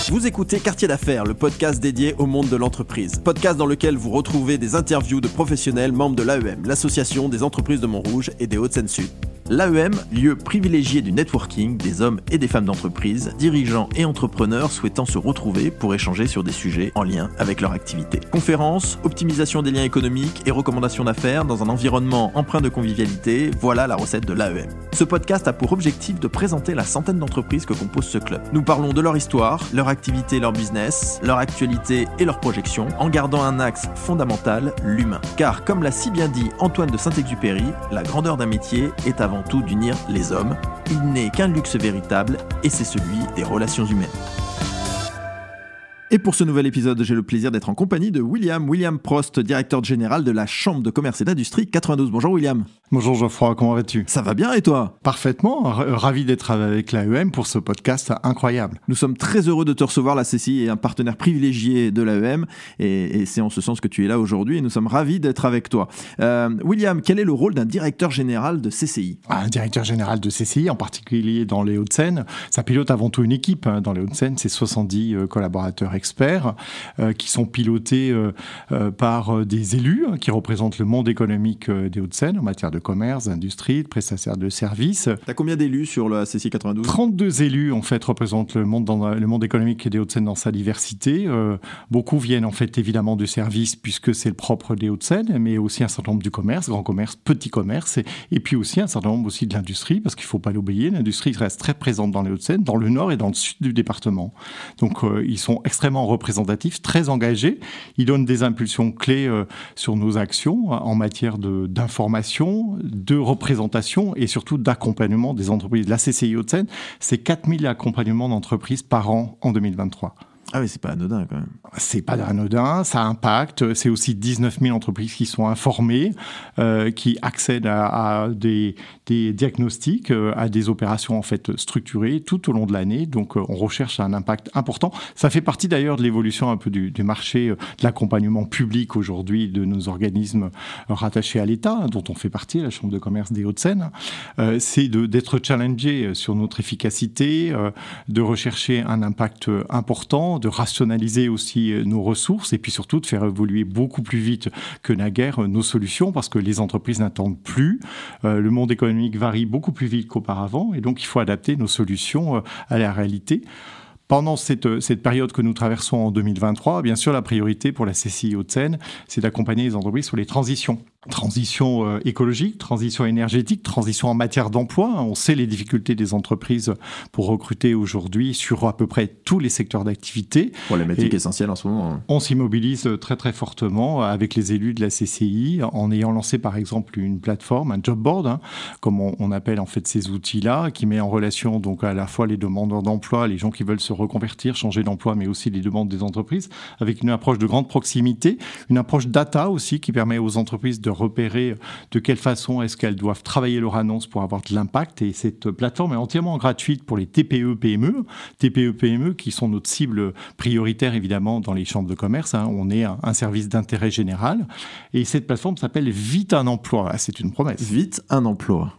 Vous écoutez Quartier d'affaires, le podcast dédié au monde de l'entreprise. Podcast dans lequel vous retrouvez des interviews de professionnels membres de l'AEM, l'association des entreprises de Montrouge et des Hauts-de-Seine-Sud. L'AEM, lieu privilégié du networking des hommes et des femmes d'entreprise, dirigeants et entrepreneurs souhaitant se retrouver pour échanger sur des sujets en lien avec leur activité. Conférences, optimisation des liens économiques et recommandations d'affaires dans un environnement empreint de convivialité, voilà la recette de l'AEM. Ce podcast a pour objectif de présenter la centaine d'entreprises que compose ce club. Nous parlons de leur histoire, leur activité, leur business, leur actualité et leurs projections, en gardant un axe fondamental, l'humain. Car comme l'a si bien dit Antoine de Saint-Exupéry, la grandeur d'un métier est avant tout d'unir les hommes. Il n'est qu'un luxe véritable et c'est celui des relations humaines. Et pour ce nouvel épisode, j'ai le plaisir d'être en compagnie de William Prost, directeur général de la Chambre de commerce et d'industrie 92. Bonjour William. Bonjour Geoffroy, comment vas-tu ? Ça va bien et toi ? Parfaitement, ravi d'être avec l'AEM pour ce podcast incroyable. Nous sommes très heureux de te recevoir, la CCI est un partenaire privilégié de l'AEM et c'est en ce sens que tu es là aujourd'hui et nous sommes ravis d'être avec toi. William, quel est le rôle d'un directeur général de CCI ? Un directeur général de CCI, en particulier dans les Hauts-de-Seine, ça pilote avant tout une équipe. Dans les Hauts-de-Seine, c'est 70 collaborateurs experts qui sont pilotés par des élus qui représentent le monde économique des Hauts-de-Seine en matière de commerce, d'industrie, de prestataires de services. T'as combien d'élus sur la CCI 92 ? 32 élus en fait représentent le monde économique des Hauts-de-Seine dans sa diversité. Beaucoup viennent en fait évidemment du service puisque c'est le propre des Hauts-de-Seine, mais aussi un certain nombre du commerce, grand commerce, petit commerce, et puis aussi un certain nombre aussi de l'industrie, parce qu'il ne faut pas l'oublier, l'industrie reste très présente dans les Hauts-de-Seine, dans le nord et dans le sud du département. Donc ils sont extrêmement représentatifs, très engagés. Ils donnent des impulsions clés sur nos actions en matière d'information, de représentation et surtout d'accompagnement des entreprises. La CCI Hauts-de-Seine, c'est 4000 accompagnements d'entreprises par an en 2023. Ah oui, c'est pas anodin quand même. C'est pas anodin, ça impacte. C'est aussi 19 000 entreprises qui sont informées, qui accèdent à des diagnostics, à des opérations en fait structurées tout au long de l'année. Donc on recherche un impact important. Ça fait partie d'ailleurs de l'évolution un peu du marché de l'accompagnement public aujourd'hui de nos organismes rattachés à l'État, dont on fait partie, la Chambre de commerce des Hauts-de-Seine. C'est d'être challengé sur notre efficacité, de rechercher un impact important, de rationaliser aussi nos ressources et puis surtout de faire évoluer beaucoup plus vite que naguère nos solutions parce que les entreprises n'attendent plus. Le monde économique varie beaucoup plus vite qu'auparavant et donc il faut adapter nos solutions à la réalité. Pendant cette période que nous traversons en 2023, bien sûr, la priorité pour la CCI Hauts-de-Seine, c'est d'accompagner les entreprises sur les transitions. Transition écologique, transition énergétique, transition en matière d'emploi. On sait les difficultés des entreprises pour recruter aujourd'hui sur à peu près tous les secteurs d'activité. Problématique essentielle en ce moment. On s'y mobilise très très fortement avec les élus de la CCI en ayant lancé par exemple une plateforme, un job board, comme on appelle en fait ces outils-là, qui met en relation donc à la fois les demandeurs d'emploi, les gens qui veulent se reconvertir, changer d'emploi, mais aussi les demandes des entreprises, avec une approche de grande proximité, une approche data aussi qui permet aux entreprises de repérer de quelle façon est-ce qu'elles doivent travailler leur annonce pour avoir de l'impact. Et cette plateforme est entièrement gratuite pour les TPE-PME. TPE-PME qui sont notre cible prioritaire évidemment dans les chambres de commerce. On est un service d'intérêt général. Et cette plateforme s'appelle Vite un emploi. C'est une promesse. Vite un emploi.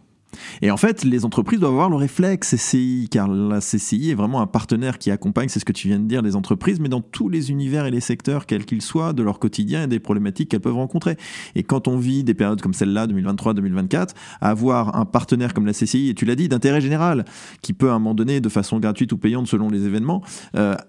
Et en fait, les entreprises doivent avoir le réflexe CCI, car la CCI est vraiment un partenaire qui accompagne, c'est ce que tu viens de dire, les entreprises, mais dans tous les univers et les secteurs, quels qu'ils soient, de leur quotidien et des problématiques qu'elles peuvent rencontrer. Et quand on vit des périodes comme celle-là, 2023-2024, avoir un partenaire comme la CCI, et tu l'as dit, d'intérêt général, qui peut à un moment donné, de façon gratuite ou payante selon les événements,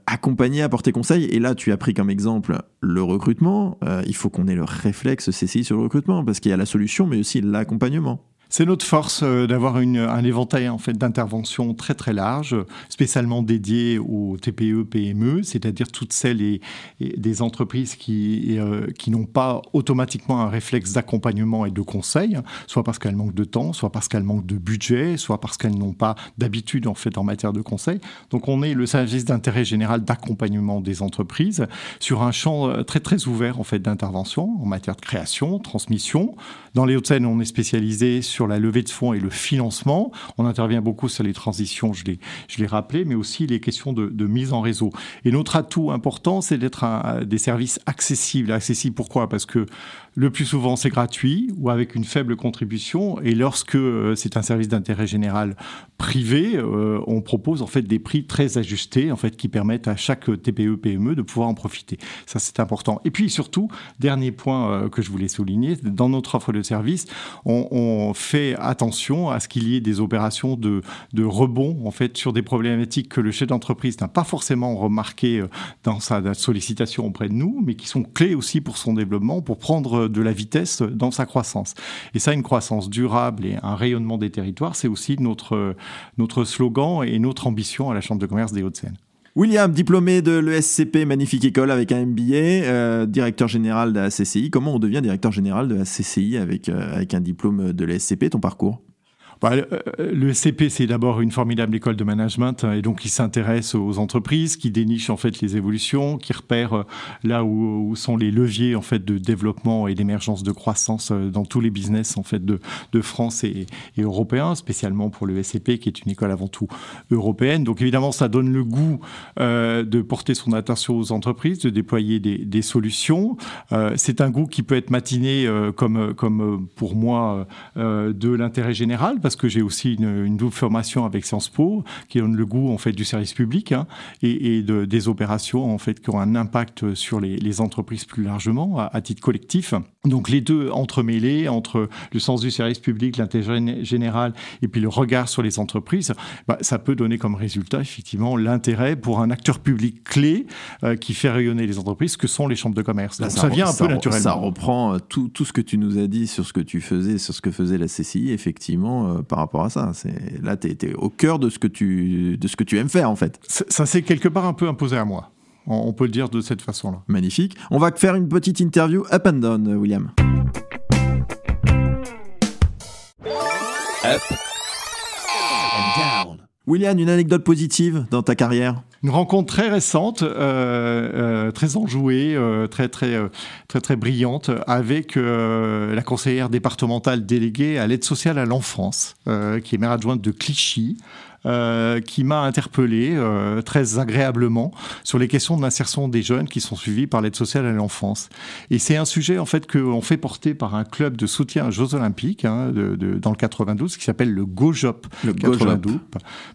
accompagner, apporter conseil. Et là, tu as pris comme exemple le recrutement. Il faut qu'on ait le réflexe CCI sur le recrutement, parce qu'il y a la solution, mais aussi l'accompagnement. C'est notre force d'avoir un éventail en fait d'interventions très très large, spécialement dédié aux TPE, PME, c'est-à-dire toutes celles et des entreprises qui n'ont pas automatiquement un réflexe d'accompagnement et de conseil, soit parce qu'elles manquent de temps, soit parce qu'elles manquent de budget, soit parce qu'elles n'ont pas d'habitude en fait en matière de conseil. Donc on est le service d'intérêt général d'accompagnement des entreprises sur un champ très très ouvert en fait d'intervention en matière de création, transmission. Dans les Hauts-de-Seine, on est spécialisé sur sur la levée de fonds et le financement. On intervient beaucoup sur les transitions, je l'ai rappelé, mais aussi les questions de mise en réseau. Et notre atout important, c'est d'être des services accessibles. Accessibles pourquoi ? Parce que le plus souvent, c'est gratuit ou avec une faible contribution. Et lorsque c'est un service d'intérêt général privé, on propose en fait des prix très ajustés en fait, qui permettent à chaque TPE-PME de pouvoir en profiter. Ça, c'est important. Et puis surtout, dernier point que je voulais souligner, dans notre offre de service, on fait attention à ce qu'il y ait des opérations de rebond en fait, sur des problématiques que le chef d'entreprise n'a pas forcément remarqué dans sa sollicitation auprès de nous, mais qui sont clés aussi pour son développement, pour prendre de la vitesse dans sa croissance. Et ça, une croissance durable et un rayonnement des territoires, c'est aussi notre slogan et notre ambition à la Chambre de commerce des Hauts-de-Seine. William, diplômé de l'ESCP, magnifique école avec un MBA, directeur général de la CCI. Comment on devient directeur général de la CCI avec un diplôme de l'ESCP, ton parcours ? Le SCP, c'est d'abord une formidable école de management et donc qui s'intéresse aux entreprises, qui déniche en fait les évolutions, qui repère là où sont les leviers en fait de développement et d'émergence de croissance dans tous les business en fait de France et européens, spécialement pour le SCP qui est une école avant tout européenne. Donc évidemment, ça donne le goût de porter son attention aux entreprises, de déployer des solutions. C'est un goût qui peut être matiné comme pour moi de l'intérêt général. Parce que j'ai aussi une double formation avec Sciences Po qui donne le goût en fait du service public et des opérations en fait qui ont un impact sur les entreprises plus largement à titre collectif. Donc les deux entremêlés entre le sens du service public, l'intérêt général et puis le regard sur les entreprises, ça peut donner comme résultat effectivement l'intérêt pour un acteur public clé qui fait rayonner les entreprises que sont les chambres de commerce. Donc ça vient un peu naturellement. Ça reprend tout ce que tu nous as dit sur ce que tu faisais, sur ce que faisait la CCI effectivement. Par rapport à ça, là t'es au cœur de ce que tu aimes faire en fait. Ça s'est quelque part un peu imposé à moi. On peut le dire de cette façon-là. Magnifique. On va faire une petite interview up and down, William. Up and down. William, une anecdote positive dans ta carrière ? Une rencontre très récente, très enjouée, très brillante, avec la conseillère départementale déléguée à l'aide sociale à l'enfance, qui est maire adjointe de Clichy, qui m'a interpellé très agréablement sur les questions de l'insertion des jeunes qui sont suivis par l'aide sociale à l'enfance. Et c'est un sujet en fait qu'on fait porter par un club de soutien aux Jeux Olympiques dans le 92 qui s'appelle le GoJop 92,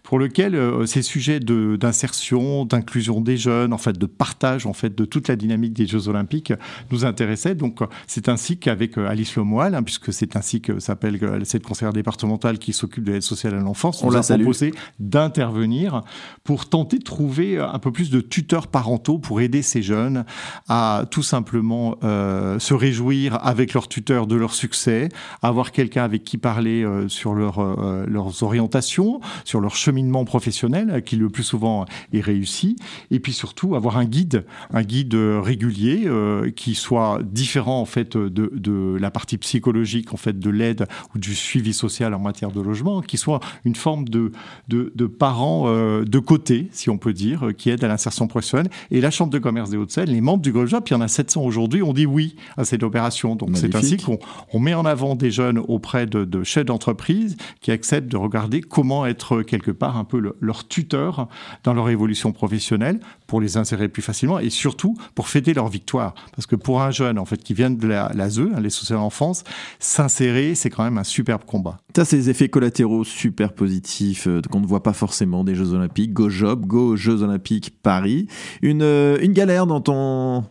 pour lequel ces sujets d'insertion, d'inclusion des jeunes, en fait de partage en fait de toute la dynamique des Jeux Olympiques nous intéressait. Donc c'est ainsi qu'avec Alice Lemoyle, puisque c'est ainsi que s'appelle cette conseillère départementale qui s'occupe de l'aide sociale à l'enfance, on a proposé d'intervenir pour tenter de trouver un peu plus de tuteurs parentaux pour aider ces jeunes à tout simplement se réjouir avec leurs tuteurs de leur succès, avoir quelqu'un avec qui parler sur leurs orientations, sur leur cheminement professionnel qui le plus souvent est réussi, et puis surtout avoir un guide régulier qui soit différent en fait de la partie psychologique en fait de l'aide ou du suivi social en matière de logement, qui soit une forme de parents de côté, si on peut dire, qui aident à l'insertion professionnelle. Et la Chambre de commerce des Hauts-de-Seine, les membres du GoJop, il y en a 700 aujourd'hui, ont dit oui à cette opération. Donc magnifique. C'est ainsi qu'on met en avant des jeunes auprès de chefs d'entreprise qui acceptent de regarder comment être quelque part un peu leur tuteur dans leur évolution professionnelle pour les insérer plus facilement et surtout pour fêter leur victoire. Parce que pour un jeune en fait, qui vient de l'ASE, les sociales enfance, s'insérer, c'est quand même un superbe combat. Ça, c'est des effets collatéraux super positifs qu'on ne voit pas forcément des Jeux Olympiques. GoJop, Go Jeux Olympiques Paris. Une galère dans ton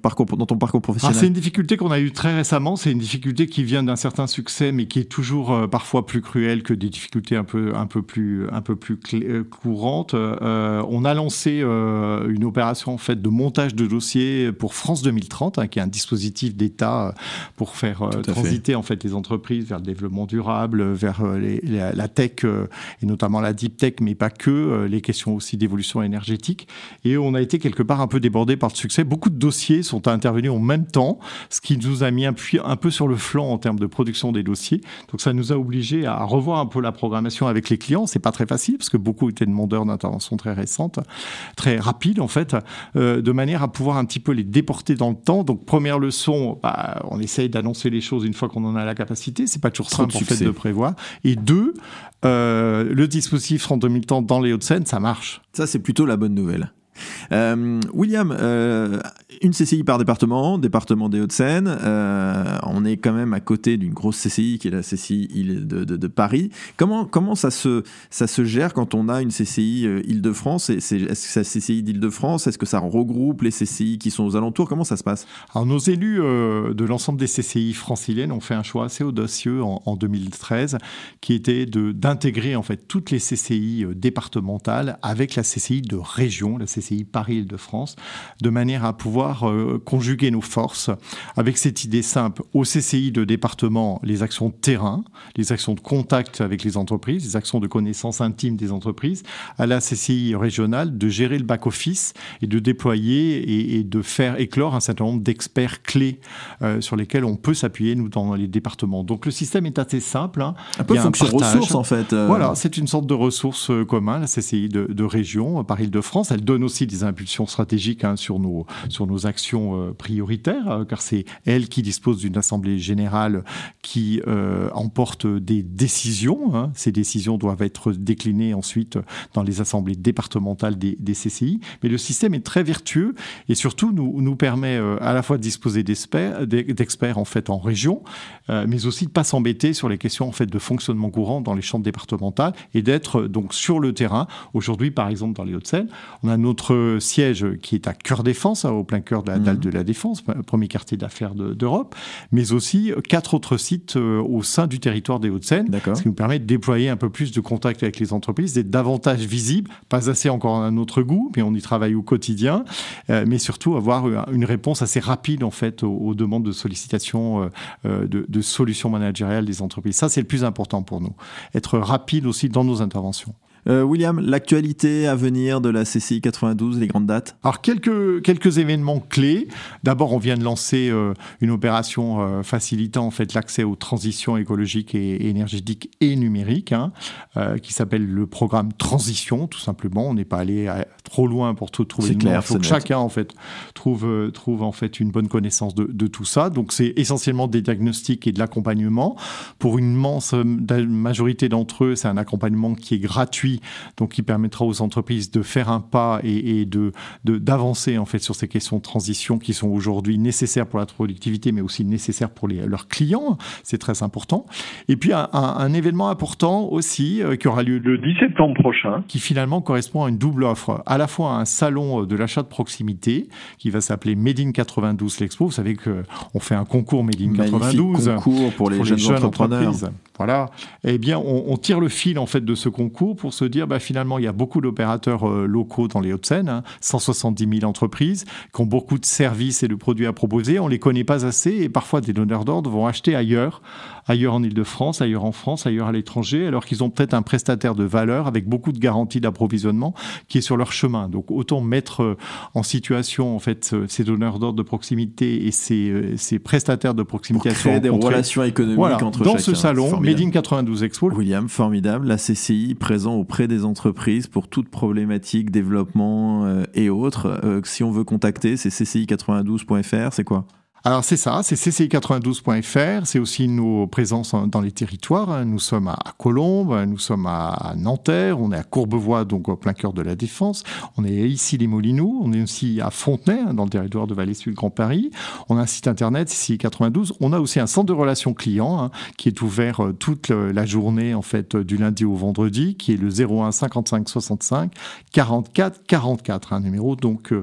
parcours professionnel. C'est une difficulté qu'on a eue très récemment. C'est une difficulté qui vient d'un certain succès, mais qui est toujours parfois plus cruelle que des difficultés un peu plus courantes. On a lancé une opération en fait de montage de dossiers pour France 2030, qui est un dispositif d'État pour faire transiter en fait les entreprises vers le développement durable, vers la tech et notamment la deep tech, mais pas que, les questions aussi d'évolution énergétique. Et on a été quelque part un peu débordé par le succès. Beaucoup de dossiers sont intervenus en même temps, ce qui nous a mis un peu sur le flanc en termes de production des dossiers. Donc ça nous a obligés à revoir un peu la programmation avec les clients. C'est pas très facile parce que beaucoup étaient demandeurs d'intervention très récentes, très rapides en fait, de manière à pouvoir un petit peu les déporter dans le temps. Donc première leçon, on essaye d'annoncer les choses une fois qu'on en a la capacité. C'est pas toujours simple en fait de prévoir. Et deux, le dispositif France 2030 dans les Hauts-de-Seine, ça marche. Ça, c'est plutôt la bonne nouvelle. William, une CCI par département des Hauts-de-Seine, on est quand même à côté d'une grosse CCI qui est la CCI de Paris. Comment ça se gère quand on a une CCI Île-de-France? Est-ce que c'est la CCI d'Île-de-France? Est-ce que ça regroupe les CCI qui sont aux alentours? Comment ça se passe? Alors nos élus de l'ensemble des CCI franciliennes ont fait un choix assez audacieux en 2013 qui était d'intégrer en fait toutes les CCI départementales avec la CCI de région, la CCI Paris-Île-de-France, de manière à pouvoir conjuguer nos forces avec cette idée simple. Au CCI de département, les actions de terrain, les actions de contact avec les entreprises, les actions de connaissance intime des entreprises, à la CCI régionale, de gérer le back-office et de déployer et de faire éclore un certain nombre d'experts clés sur lesquels on peut s'appuyer, nous, dans les départements. Donc le système est assez simple. Un peu fonction ressources, en fait. Voilà, c'est une sorte de ressources commun, la CCI de région, Paris-Île-de-France. Elle donne aussi des impulsions stratégiques sur nos actions prioritaires, car c'est elle qui dispose d'une assemblée générale qui emporte des décisions. Ces décisions doivent être déclinées ensuite dans les assemblées départementales des CCI. Mais le système est très vertueux et surtout nous permet à la fois de disposer d'experts en fait en région, mais aussi de pas s'embêter sur les questions en fait de fonctionnement courant dans les chambres départementales et d'être donc sur le terrain. Aujourd'hui, par exemple, dans les Hauts-de-Seine, on a notre siège qui est à Cœur Défense, au plein cœur de la dalle de la Défense, premier quartier d'affaires d'Europe, mais aussi 4 autres sites au sein du territoire des Hauts-de-Seine, ce qui nous permet de déployer un peu plus de contact avec les entreprises, d'être davantage visible, pas assez encore à notre goût, mais on y travaille au quotidien, mais surtout avoir une réponse assez rapide en fait aux demandes de sollicitation de solutions managériales des entreprises. Ça, c'est le plus important pour nous, être rapide aussi dans nos interventions. William, l'actualité à venir de la CCI 92, les grandes dates? Alors, quelques événements clés. D'abord, on vient de lancer une opération facilitant en fait l'accès aux transitions écologiques et énergétiques et numériques, qui s'appelle le programme Transition, tout simplement. On n'est pas allé trop loin pour tout trouver. C'est clair, il faut que chacun en fait trouve en fait une bonne connaissance de tout ça. Donc, c'est essentiellement des diagnostics et de l'accompagnement. Pour une immense majorité d'entre eux, c'est un accompagnement qui est gratuit, donc qui permettra aux entreprises de faire un pas et d'avancer en fait sur ces questions de transition qui sont aujourd'hui nécessaires pour la productivité, mais aussi nécessaires pour leurs clients. C'est très important. Et puis un événement important aussi qui aura lieu le 10 septembre prochain, qui finalement correspond à une double offre, à la fois un salon de l'achat de proximité qui va s'appeler Made in 92 l'Expo. Vous savez qu'on fait un concours Made in 92, concours pour les jeunes entrepreneurs. Voilà. Eh bien, on tire le fil en fait de ce concours pour se dire, finalement, il y a beaucoup d'opérateurs locaux dans les Hauts-de-Seine, 170 000 entreprises qui ont beaucoup de services et de produits à proposer. On les connaît pas assez et parfois des donneurs d'ordre vont acheter ailleurs en Île-de-France, ailleurs en France, ailleurs à l'étranger, alors qu'ils ont peut-être un prestataire de valeur avec beaucoup de garanties d'approvisionnement qui est sur leur chemin. Donc, autant mettre en situation en fait ces donneurs d'ordre de proximité et ces prestataires de proximité pour créer des relations économiques entre dans chacun. Ce salon. Made in 92 Expo. William, formidable. La CCI présent auprès des entreprises pour toute problématique, développement et autres. Si on veut contacter, c'est cci92.fr, c'est quoi ? Alors c'est ça, c'est cci92.fr, c'est aussi nos présences dans les territoires. Nous sommes à Colombes, nous sommes à Nanterre, on est à Courbevoie, donc au plein cœur de la Défense. On est ici les Moulineaux, on est aussi à Fontenay, dans le territoire de Vallée-Sud Grand Paris. On a un site internet, cci92. On a aussi un centre de relations clients qui est ouvert toute la journée, en fait, du lundi au vendredi, qui est le 01 55 65 44 44, un numéro donc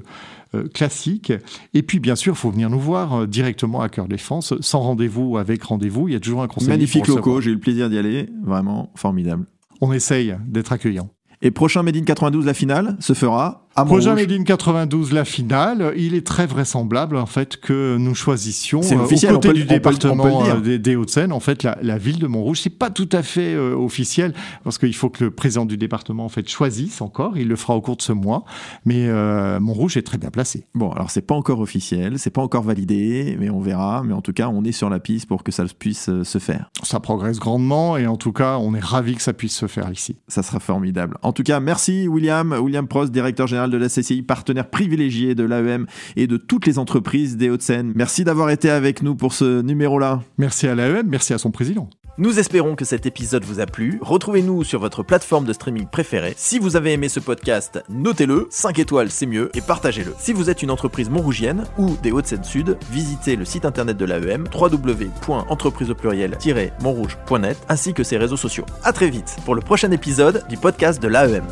classique. Et puis, bien sûr, il faut venir nous voir directement à Cœur Défense, sans rendez-vous, avec rendez-vous. Il y a toujours un conseiller. Magnifiques locaux, j'ai eu le plaisir d'y aller. Vraiment formidable. On essaye d'être accueillant. Et prochain Made in 92, la finale, se fera Projet Made in 92, la finale, il est très vraisemblable en fait que nous choisissions officiel, aux côtés du département on peut le dire. des Hauts-de-Seine, en fait la ville de Montrouge. C'est pas tout à fait officiel parce qu'il faut que le président du département en fait choisisse encore. Il le fera au cours de ce mois, mais Montrouge est très bien placé. Bon, alors c'est pas encore officiel, c'est pas encore validé, mais on verra. Mais en tout cas, on est sur la piste pour que ça puisse se faire. Ça progresse grandement et en tout cas, on est ravis que ça puisse se faire ici. Ça sera formidable. En tout cas, merci William Prost, directeur général de la CCI, partenaire privilégié de l'AEM et de toutes les entreprises des Hauts-de-Seine. Merci d'avoir été avec nous pour ce numéro-là. Merci à l'AEM, merci à son président. Nous espérons que cet épisode vous a plu. Retrouvez-nous sur votre plateforme de streaming préférée. Si vous avez aimé ce podcast, notez-le, 5 étoiles c'est mieux, et partagez-le. Si vous êtes une entreprise montrougienne ou des Hauts-de-Seine Sud, visitez le site internet de l'AEM, www.entrepriseaupluriel-montrouge.net, ainsi que ses réseaux sociaux. À très vite pour le prochain épisode du podcast de l'AEM.